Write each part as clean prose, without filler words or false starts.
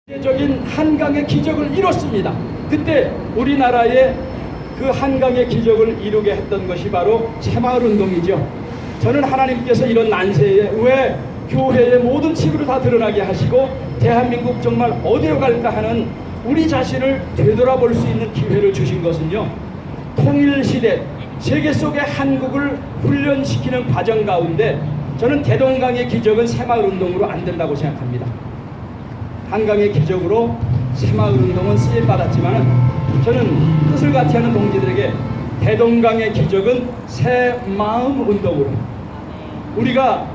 세계적인 한강의 기적을 이뤘습니다. 그때 우리나라의 그 한강의 기적을 이루게 했던 것이 바로 새마을운동이죠. 저는 하나님께서 이런 난세에 왜 교회의 모든 치부를 다 드러나게 하시고 대한민국 정말 어디로 갈까 하는 우리 자신을 되돌아볼 수 있는 기회를 주신 것은요, 통일시대 세계 속의 한국을 훈련시키는 과정 가운데 저는 대동강의 기적은 새마을운동으로 안 된다고 생각합니다. 한강의 기적으로 새마을운동은 쓰임받았지만 저는 뜻을 같이 하는 동지들에게 대동강의 기적은 새마음운동으로, 우리가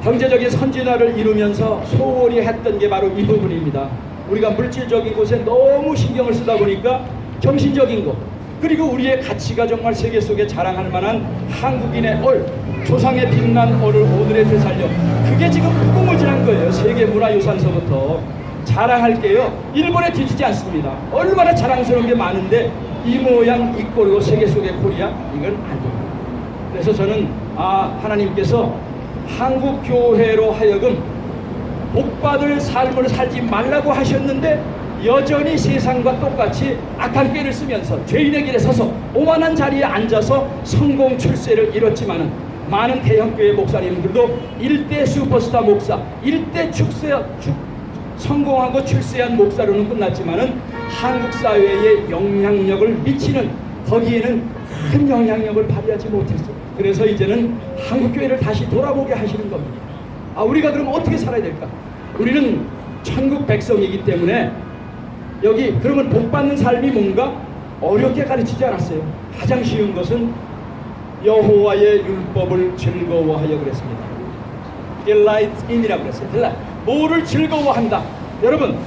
경제적인 선진화를 이루면서 소홀히 했던 게 바로 이 부분입니다. 우리가 물질적인 곳에 너무 신경을 쓰다 보니까 정신적인 것, 그리고 우리의 가치가 정말 세계 속에 자랑할 만한 한국인의 조상의 빛난 얼을 오늘에 되살려, 그게 지금 무궁무진한 거예요. 세계문화유산서부터 자랑할게요. 일본에 뒤지지 않습니다. 얼마나 자랑스러운 게 많은데 이 모양 이 꼴로 세계 속의 코리아, 이건 안 됩니다. 그래서 저는 하나님께서 한국 교회로 하여금 복받을 삶을 살지 말라고 하셨는데 여전히 세상과 똑같이 악한 꾀를 쓰면서 죄인의 길에 서서 오만한 자리에 앉아서 성공 출세를 이뤘지만은 많은 대형교회 목사님들도 일대 슈퍼스타 목사, 일대 성공하고 출세한 목사로는 끝났지만은 한국 사회에 영향력을 미치는, 거기에는 큰 영향력을 발휘하지 못했어요. 그래서 이제는 한국 교회를 다시 돌아보게 하시는 겁니다. 우리가 그럼 어떻게 살아야 될까? 우리는 천국 백성이기 때문에 여기 그러면 복 받는 삶이 뭔가 어렵게 가르치지 않았어요. 가장 쉬운 것은 여호와의 율법을 즐거워하여 그랬습니다. delight in이라고 그랬어요. delight. 뭐를 즐거워한다. 여러분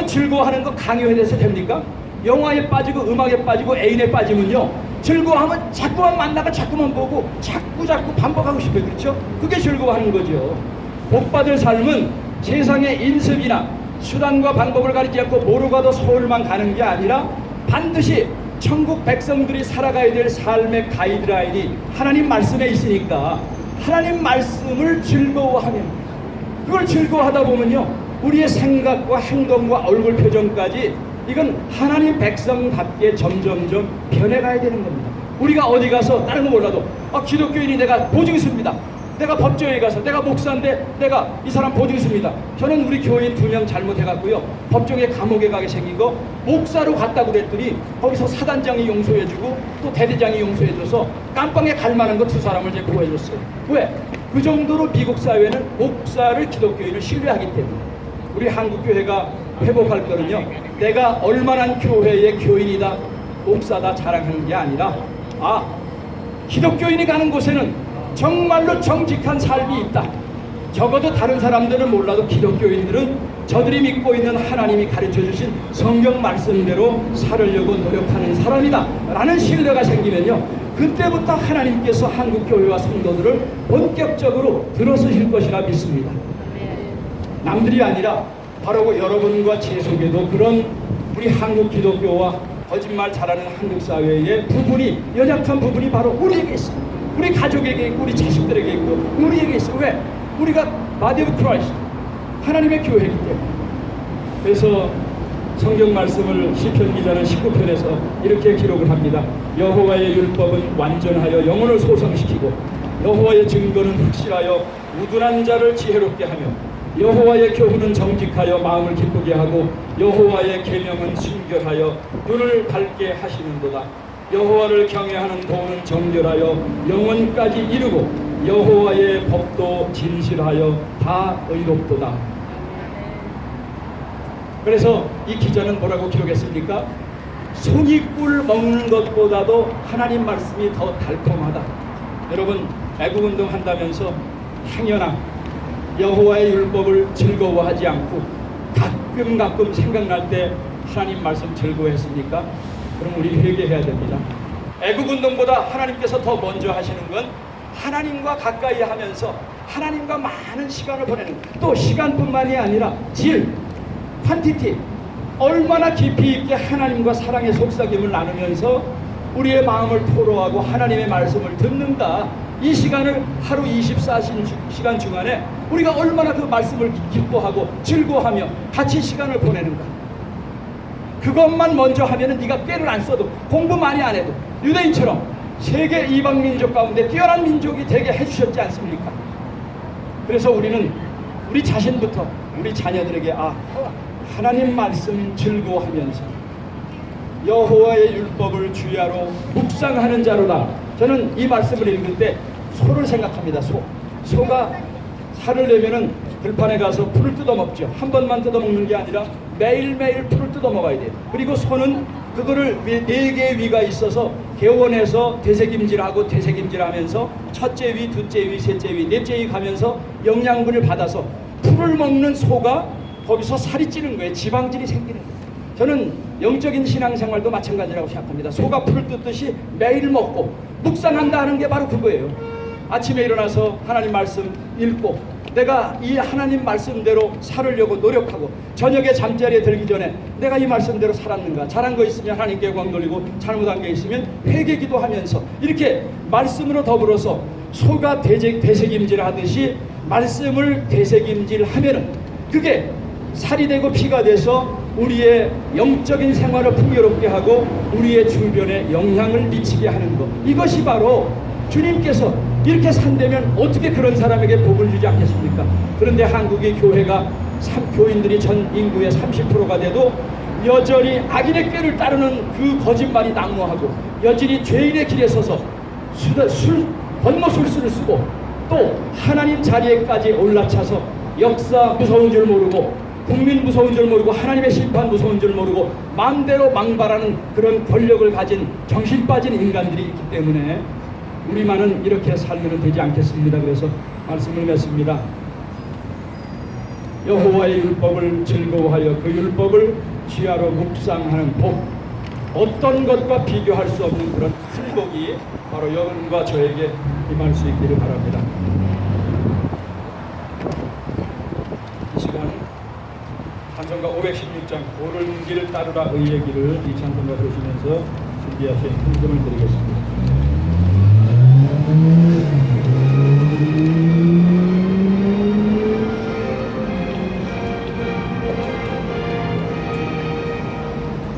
즐거워하는 거 강요해서 됩니까? 영화에 빠지고 음악에 빠지고 애인에 빠지면요, 즐거워하면 자꾸만 만나고 자꾸만 보고 자꾸 반복하고 싶어요. 그렇죠? 그게 즐거워하는 거죠. 복받을 삶은 세상의 인습이나 수단과 방법을 가리지 않고 모르고 가도 서울만 가는 게 아니라 반드시 천국 백성들이 살아가야 될 삶의 가이드라인이 하나님 말씀에 있으니까 하나님 말씀을 즐거워하면, 그걸 즐거워하다 보면요, 우리의 생각과 행동과 얼굴 표정까지 이건 하나님 백성답게 점점점 변해가야 되는 겁니다. 우리가 어디 가서 다른 거 몰라도 기독교인이 내가 보증수입니다. 내가 법조에 가서 내가 목사인데 내가 이 사람 보증수입니다. 저는 우리 교인 2명 잘못해갖고요, 법정에 감옥에 가게 생긴 거 목사로 갔다고 그랬더니 거기서 사단장이 용서해주고 또 대대장이 용서해줘서 깜빵에 갈 만한 거 2사람을 이제 구해줬어요. 왜? 그 정도로 미국 사회는 목사를, 기독교인을 신뢰하기 때문에. 우리 한국교회가 회복할 거는요, 내가 얼마나 교회의 교인이다, 목사다 자랑하는 게 아니라 기독교인이 가는 곳에는 정말로 정직한 삶이 있다. 적어도 다른 사람들은 몰라도 기독교인들은 저들이 믿고 있는 하나님이 가르쳐주신 성경 말씀대로 살으려고 노력하는 사람이다 라는 신뢰가 생기면요, 그때부터 하나님께서 한국교회와 성도들을 본격적으로 들어서실 것이라 믿습니다. 남들이 아니라 바로 여러분과 제 속에도 그런 우리 한국 기독교와 거짓말 잘하는 한국 사회의 부분이, 연약한 부분이 바로 우리에게 있습니다. 우리 가족에게 있고 우리 자식들에게 있고 우리에게 있어요. 왜? 우리가 바디 오브 크라이스트, 하나님의 교회이기 때문에. 그래서 성경 말씀을 시편 기자는 19편에서 이렇게 기록을 합니다. 여호와의 율법은 완전하여 영혼을 소성시키고 여호와의 증거는 확실하여 우둔한 자를 지혜롭게 하며 여호와의 교훈은 정직하여 마음을 기쁘게 하고 여호와의 계명은 순결하여 눈을 밝게 하시는도다. 여호와를 경외하는 도는 정결하여 영원까지 이루고 여호와의 법도 진실하여 다 의롭도다. 그래서 이 기자는 뭐라고 기록했습니까? 송이꿀 먹는 것보다도 하나님 말씀이 더 달콤하다. 여러분, 애국운동 한다면서 행여나 여호와의 율법을 즐거워하지 않고 가끔 생각날 때 하나님 말씀 즐거워했습니까? 그럼 우리 회개해야 됩니다. 애국운동보다 하나님께서 더 먼저 하시는 건 하나님과 가까이 하면서 하나님과 많은 시간을 보내는, 또 시간뿐만이 아니라 질, 퀀티티, 얼마나 깊이 있게 하나님과 사랑의 속삭임을 나누면서 우리의 마음을 토로하고 하나님의 말씀을 듣는가, 이 시간을 하루 24시간 중간에 우리가 얼마나 그 말씀을 기뻐하고 즐거워하며 같이 시간을 보내는가. 그것만 먼저 하면은 네가 꾀를 안 써도, 공부 많이 안 해도 유대인처럼 세계 이방 민족 가운데 뛰어난 민족이 되게 해주셨지 않습니까? 그래서 우리는 우리 자신부터 우리 자녀들에게 하나님 말씀 즐거워하면서 여호와의 율법을 주야로 묵상하는 자로다. 저는 이 말씀을 읽을 때 소를 생각합니다. 소가 살을 내면은 들판에 가서 풀을 뜯어먹죠. 한 번만 뜯어먹는 게 아니라 매일매일 풀을 뜯어먹어야 돼요. 그리고 소는 그거를 4개의 위가 있어서 개원해서 되새김질하고 되새김질하면서 첫째 위, 둘째 위, 셋째 위, 넷째 위 가면서 영양분을 받아서 풀을 먹는 소가 거기서 살이 찌는 거예요. 지방질이 생기는 거예요. 저는 영적인 신앙생활도 마찬가지라고 생각합니다. 소가 풀을 뜯듯이 매일 먹고 묵상한다 하는 게 바로 그거예요. 아침에 일어나서 하나님 말씀 읽고 내가 이 하나님 말씀대로 살으려고 노력하고 저녁에 잠자리에 들기 전에 내가 이 말씀대로 살았는가, 잘한 거 있으면 하나님께 영광 돌리고 잘못한 게 있으면 회개 기도하면서 이렇게 말씀으로 더불어서 소가 되새김질 하듯이 말씀을 되새김질 하면은 그게 살이 되고 피가 돼서 우리의 영적인 생활을 풍요롭게 하고 우리의 주변에 영향을 미치게 하는 것, 이것이 바로 주님께서 이렇게 산다면 어떻게 그런 사람에게 복을 주지 않겠습니까? 그런데 한국의 교회가 교인들이 전 인구의 30%가 돼도 여전히 악인의 꾀를 따르는 그 거짓말이 난무하고 여전히 죄인의 길에 서서 번모술수를 쓰고 또 하나님 자리에까지 올라차서 역사 무서운 줄 모르고 국민 무서운 줄 모르고 하나님의 심판 무서운 줄 모르고 마음대로 망발하는 그런 권력을 가진 정신 빠진 인간들이 있기 때문에 우리만은 이렇게 살면 되지 않겠습니다. 그래서 말씀을 맺습니다. 여호와의 율법을 즐거워하여 그 율법을 지하로 묵상하는 복, 어떤 것과 비교할 수 없는 그런 큰 복이 바로 여러분과 저에게 임할 수 있기를 바랍니다. 이 시간 찬송가 516장 고른 길을 따르라 의의 길을 이 찬송가 보시면서 준비하신 훈금을 드리겠습니다.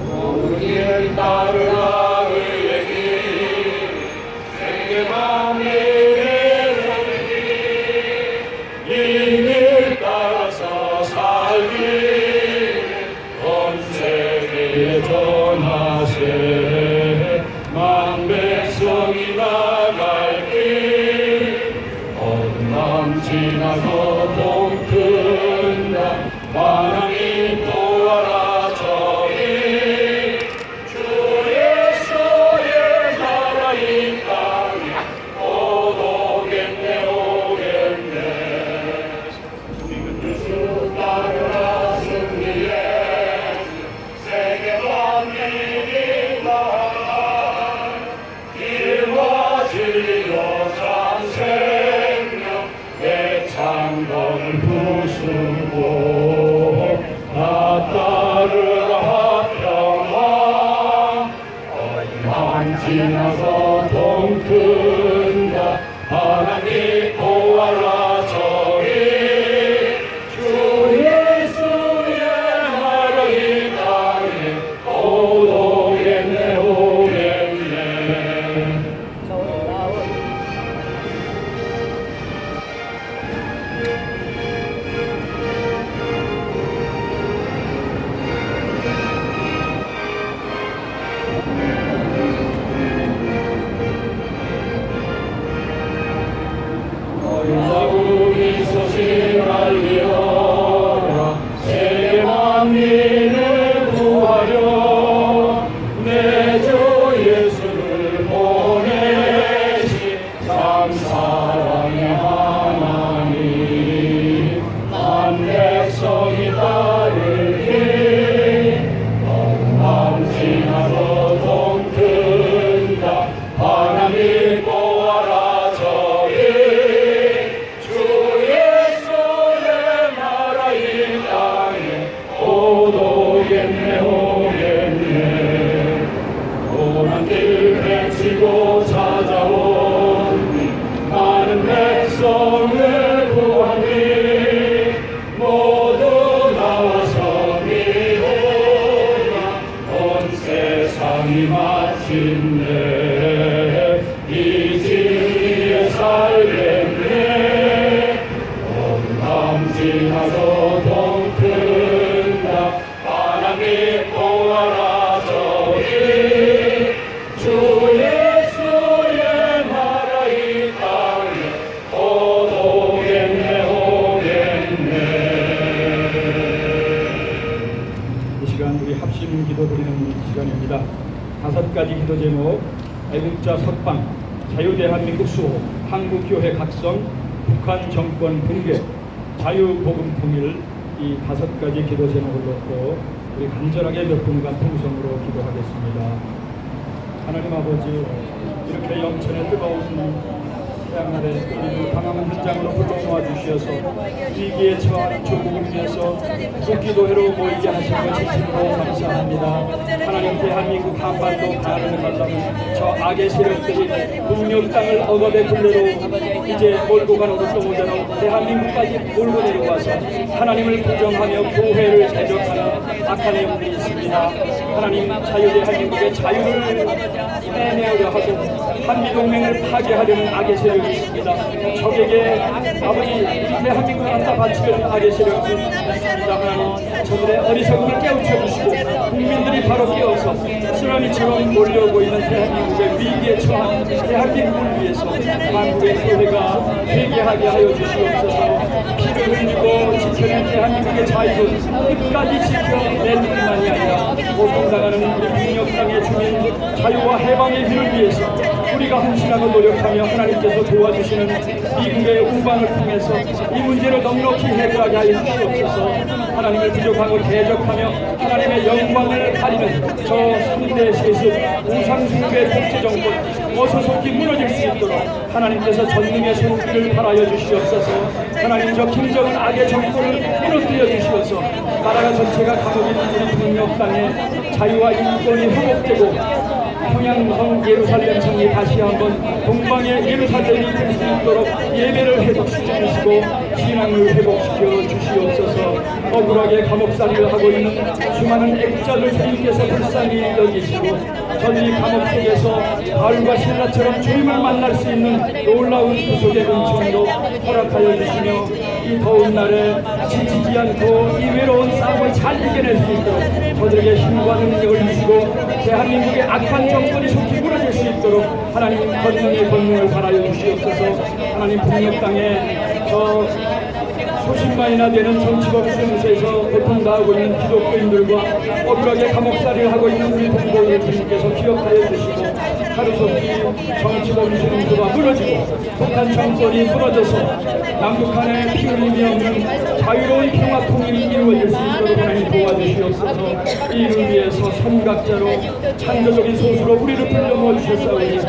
고른 따르라 의의 길 생애만 내게 살기 이 길 따라서 살기 온 세계에 전하세 만 백성이 나갈 길 언남 지나서 동큰다 하나님 도와라 저희 주 예수의 나라 이 땅에 곧 오겠네 오겠네 예수 따르라 승리해 세계 만민이 나라 길과 진리로 참 생명 내 창건을 부수고 나 따르라 평화 언만 지나서 동튼다 하나님 도와라 저희 주 예수의 나라 이 땅에 곧 오겠네 오겠네 우리 소식 알리어라 세계 만민을 구하려 내 주 예수를 보내신 참 사랑의 하나님 만 백성이 따르길 언남 지나서 동튼다 하나님 보아라 저희 주 예수의 나라 이 땅에 곧 오겠네 오겠네 고난 길 헤치고 찾아온 세상이 마침내 이 진리에 살겠네. 온 지나서 동튼다 하나님 공하라 저기 주 예수의 나라 이 땅에 오겠네 오겠네. 이 시간 우리 합심 기도 드리는 시간입니다. 5가지 기도 제목: 애국자 석방, 자유대한민국 수호, 한국교회 각성, 북한 정권 붕괴, 자유복음 통일, 이 5가지 기도 제목을 놓고 우리 간절하게 몇 분간 통성으로 기도하겠습니다. 하나님 아버지, 이렇게 영천의 뜨거운 태양날에 우리를 강함한 현장으로 불러모아 주셔서 위기에 처한 조국을 위해서 국기도회로 모이게 하신 것 진심으로 감사합니다. 하나님, 대한민국 한반도 가난을 가져는 저 악의 세력들이 북녘 땅을 억압의 굴레로 이제 몰고 가는 것도 모자라 대한민국까지 몰고 내려와서 하나님을 부정하며 교회를 대적하는 악한 영들이 있습니다. 하나님, 자유대한민국의 자유를 빼내려 하고 한미동맹을 파괴하려는 악의 세력이 있습니다. 적에게 아버지 이 대한민국을 갖다 바치려는 악의 세력이 있습니다. 하나님, 저들의 어리석음을 깨우쳐 주시고 국민들이 바로 깨어서 쓰나미처럼 몰려오고 있는 대한민국의 위기에 처한 대한민국을 위해서 한국의 교회가 회개하게 하여 주시옵소서. 피를 흘리고 지켜낸 대한민국의 자유를 끝까지 지켜낼 뿐만이 아니라 고통당하는 우리 북녘 땅의 주민 자유와 해방의 길을 위해서 우리가 헌신하고 노력하며 하나님께서 도와주시는 미국의 우방을 통해서 이 문제를 넉넉히 해결하게 하여 주시옵소서. 하나님을 부족하고 대적하며 하나님의 영광을 가리는 저 3대 세습 우상숭배 독재정권 어서 속히 무너질 수 있도록 하나님께서 전능의 손길을 바라여 주시옵소서. 하나님, 저 김정은 악의 정권을 무너뜨려 주시옵소서. 나라가 전체가 감옥인 우리 북녘 땅에 자유와 인권이 회복되고 평양성 예루살렘 성이 다시 한번 동방의 예루살렘이 될 수 있도록 예배를 회복시켜 주시고 신앙을 회복시켜 주시옵소서. 억울하게 감옥살이를 하고 있는 수많은 애국자들 주님께서 불쌍히 여기시고 저들이 감옥 속에서 바울과 신라처럼 주님을 만날 수 있는 놀라운 구속의 은총도 허락하여 주시며 이 더운 날에 지치지 않고 이 외로운 싸움을 잘 이겨낼 수 있도록 저들에게 힘과 능력을 주시고 대한민국의 악한 정권이 속히 무너질 수 있도록 하나님 권능의 권능을 바라여 주시옵소서. 하나님, 북녘 땅에 저 수십만이나 되는 정치범 수용소에서 고통당하고 있는 기독교인들과 억울하게 감옥살이를 하고 있는 우리 동포들 주님께서 기억하여 주시고 하루속히 정치범 수용소가 무너지고 북한 정권이 무너져서 남북한의 피 흘림이 없는 자유로운 평화 통일이 이루어질 수 있도록 하나님 도와주시옵소서. 이 일을 위해서 선각자로 창조적인 소수로 우리를 불러 모으셨사오니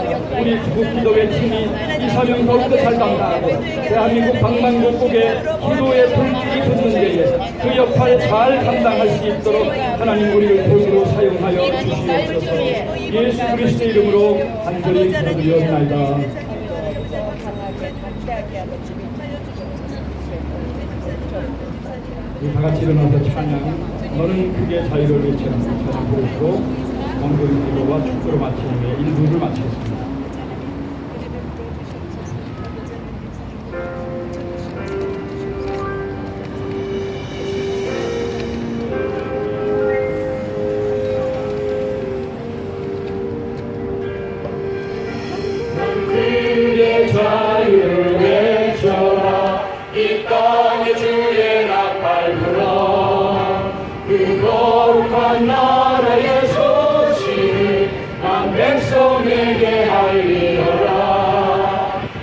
우리 국기도회 팀이 이 사명 더욱더 잘 감당하고 대한민국 방방곡곡에 기도의 불길이 붙는 데에 그 역할 잘 감당할 수 있도록 하나님 우리를 도구로 사용하여 주시옵소서. 예수 그리스도의 이름으로 간절히 기도드리옵나이다. 우리 다같이 일어나서 찬양, 너는 크게 자유를 외치는 찬양 부르시고 원고인 기도와 축도로 마치는 후에 1부를 마치겠습니다. 자유를 외쳐라 이 땅에 주의 나팔 불어 그 거룩한 나라의 소식을 난 백성에게 알리어라.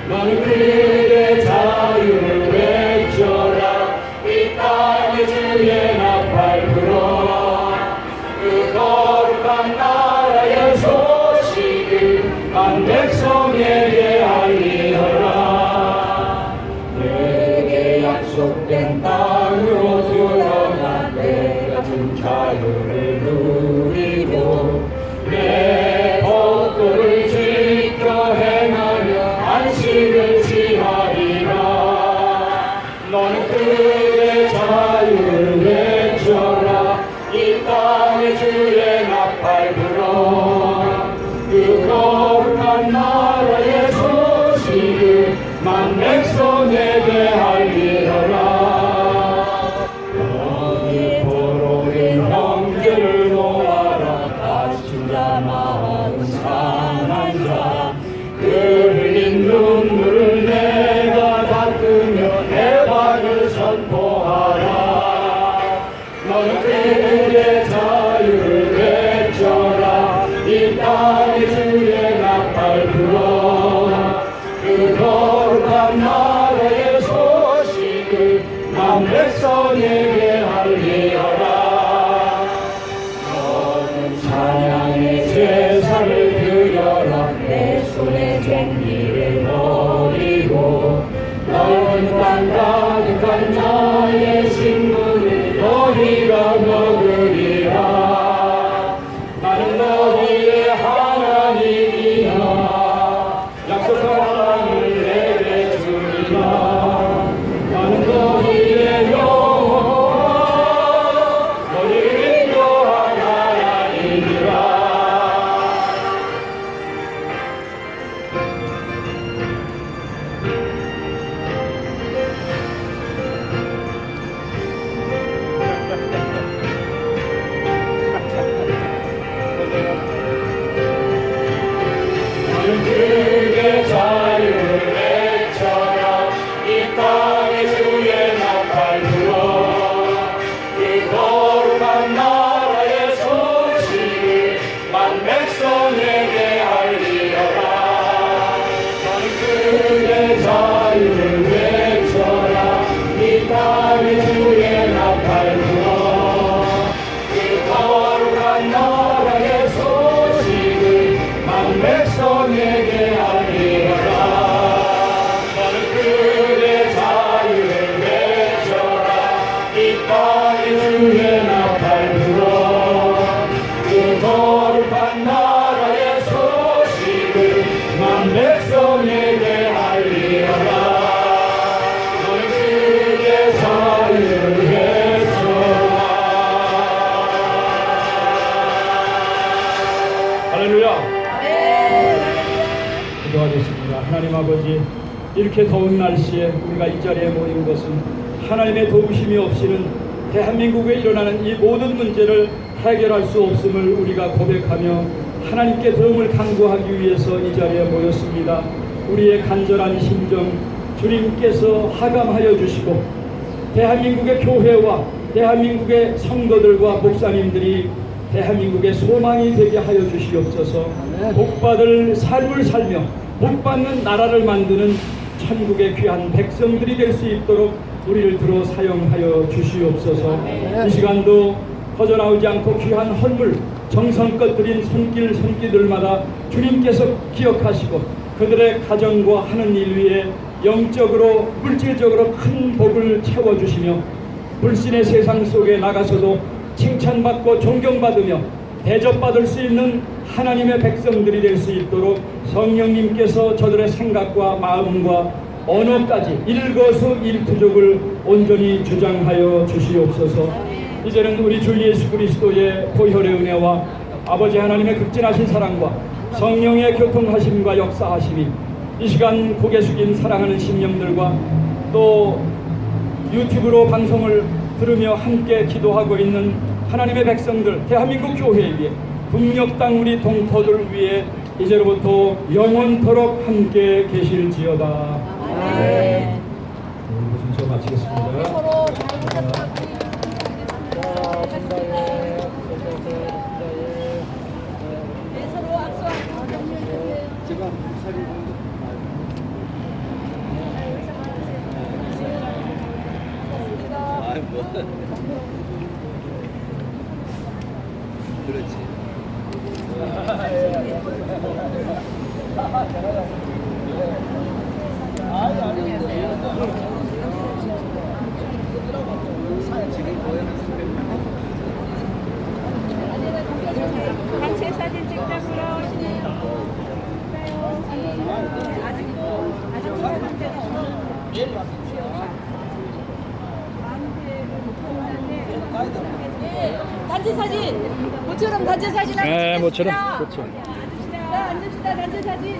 너는 그의 자유를 외쳐라 이 땅에 주의 나팔 불어 그 거룩한 나라의 소식을 난 백성에게 알리어라. 내게 약속된 땅으로 들어가 내가 준 자유를 누리고 내 법도를 지켜 행하며 안식을 취하리라. 너는 그의 자유를 외쳐라 이 땅에 주의 나팔 불어 크게 자유를 외쳐라. 이 땅에 주의 나팔 불어 그 거룩한 나라의 소식을 만 백성에게 알리어라. 너는 찬양의 제사를 드려라. 내 손에 쟁기를 버리고 너는 땅 가득한 나의 식물을 너희가 먹으리라. 나는 너희의 하나님이라. 약속한 땅을 내게 주리라. 나는 너희의 여호와 너희를 인도한 하나님이라. 크게 자유를 외쳐라. 이 땅에 주의 나팔 불어 그 거룩한 나라의 소식을 만 백성에게 알리어라. 너는 크게 자유를 외쳐라. 이 땅에 주의 나팔 불어 그 거룩한 나라의 소식을 만 백성에게 알리어라. 너는 크게 자유를 외쳐라. 이 땅에 주의 나팔 불어 그 거룩한 나라의 소식을 만 백성에게 알리어라. 너는 크게 자유를 외쳐라. 할렐루야. 기도하겠습니다. 하나님 아버지, 이렇게 더운 날씨에 우리가 이 자리에 모인 것은 하나님의 도우심이 없이는 대한민국에 일어나는 이 모든 문제를 해결할 수 없음을 우리가 고백하며 하나님께 도움을 간구하기 위해서 이 자리에 모였습니다. 우리의 간절한 심정 주님께서 하감하여 주시고 대한민국의 교회와 대한민국의 성도들과 목사님들이 대한민국의 소망이 되게 하여 주시옵소서. 복받을 삶을 살며 복받는 나라를 만드는 천국의 귀한 백성들이 될 수 있도록 우리를 들어 사용하여 주시옵소서. 이 시간도 퍼져나오지 않고 귀한 헌물 정성껏 드린 손길들마다 주님께서 기억하시고 그들의 가정과 하는 일 위에 영적으로 물질적으로 큰 복을 채워주시며 불신의 세상 속에 나가서도 칭찬받고 존경받으며 대접받을 수 있는 하나님의 백성들이 될 수 있도록 성령님께서 저들의 생각과 마음과 언어까지 일거수일투족을 온전히 주장하여 주시옵소서. 이제는 우리 주 예수 그리스도의 보혈의 은혜와 아버지 하나님의 극진하신 사랑과 성령의 교통하심과 역사하심이 이 시간 고개 숙인 사랑하는 심령들과 또 유튜브로 방송을 들으며 함께 기도하고 있는 하나님의 백성들, 대한민국 교회 위에 북녘 땅 우리 동포들 위에 이제로부터 영원토록 함께 계실지어다. 네. 순서 마치겠습니다. 그렇지. 단체 사진 찍자고요. 단체 사진. 모처럼 단체 사진. 네, 모처럼. 앉읍시다. 단체 사진.